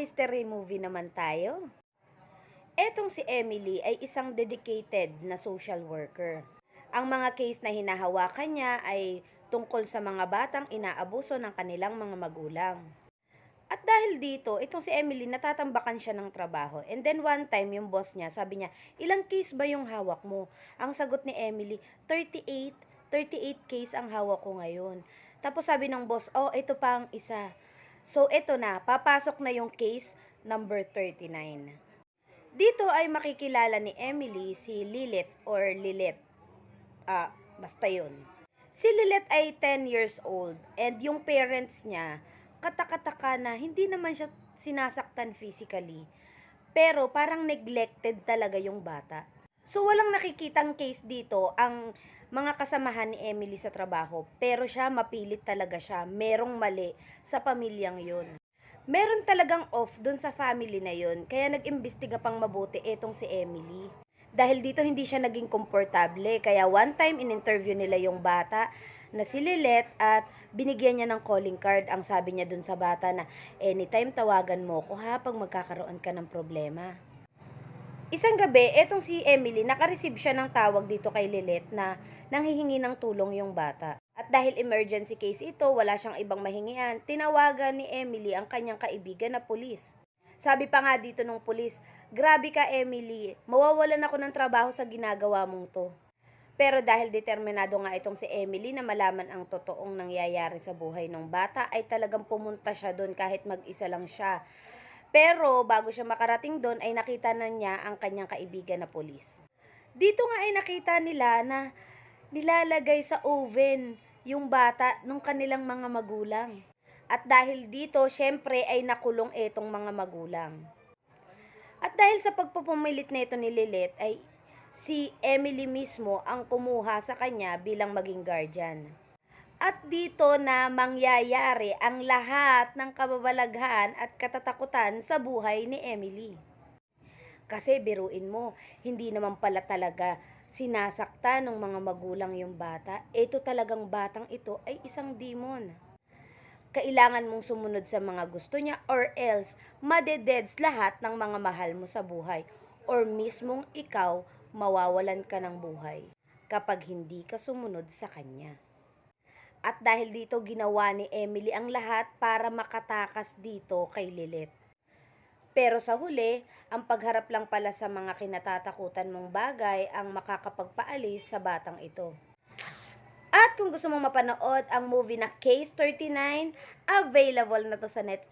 mystery movie naman tayo. Etong si Emily ay isang dedicated na social worker. Ang mga case na hinahawakan niya ay tungkol sa mga batang inaabuso ng kanilang mga magulang. At dahil dito, itong si Emily natatambakan siya ng trabaho. And then one time, yung boss niya, sabi niya, ilang case ba yung hawak mo? Ang sagot ni Emily, 38. 38 case ang hawak ko ngayon. Tapos sabi ng boss, oh, ito pa ang isa. So, ito na, papasok na yung case number 39. Dito ay makikilala ni Emily si Lilith or Lilith. Basta yun. Si Lilith ay 10 years old and yung parents niya, katakataka na hindi naman siya sinasaktan physically. Pero parang neglected talaga yung bata. So walang nakikitang case dito ang mga kasamahan ni Emily sa trabaho, pero siya mapilit talaga siya, merong mali sa pamilyang yun. Meron talagang off dun sa family na yun, kaya nag-imbestiga pang mabuti etong si Emily. Dahil dito hindi siya naging komportable, kaya one time in-interview nila yung bata na si Lilith at binigyan niya ng calling card. Ang sabi niya dun sa bata na anytime tawagan mo ko ha pag magkakaroon ka ng problema. Isang gabi, etong si Emily, nakareceive siya ng tawag dito kay Lilith na nanghihingi ng tulong yung bata. At dahil emergency case ito, wala siyang ibang mahingian, tinawagan ni Emily ang kanyang kaibigan na pulis. Sabi pa nga dito nung pulis, grabe ka Emily, mawawalan ako ng trabaho sa ginagawa mong to. Pero dahil determinado nga itong si Emily na malaman ang totoong nangyayari sa buhay ng bata, ay talagang pumunta siya doon kahit mag-isa lang siya. Pero bago siya makarating doon ay nakita na niya ang kanyang kaibigan na pulis. Dito nga ay nakita nila na nilalagay sa oven yung bata nung kanilang mga magulang. At dahil dito, syempre ay nakulong etong mga magulang. At dahil sa pagpupumilit na ito ni Lilith ay si Emily mismo ang kumuha sa kanya bilang maging guardian. At dito na mangyayari ang lahat ng kababalaghan at katatakutan sa buhay ni Emily. Kasi biruin mo, hindi naman pala talaga sinasaktan ng mga magulang yung bata. Ito talagang batang ito ay isang demon. Kailangan mong sumunod sa mga gusto niya or else madededs lahat ng mga mahal mo sa buhay or mismong ikaw mawawalan ka ng buhay kapag hindi ka sumunod sa kanya. At dahil dito ginawa ni Emily ang lahat para makatakas dito kay Lilith. Pero sa huli, ang pagharap lang pala sa mga kinatatakutan mong bagay ang makakapagpaalis sa batang ito. At kung gusto mong mapanood ang movie na Case 39, available na to sa Netflix.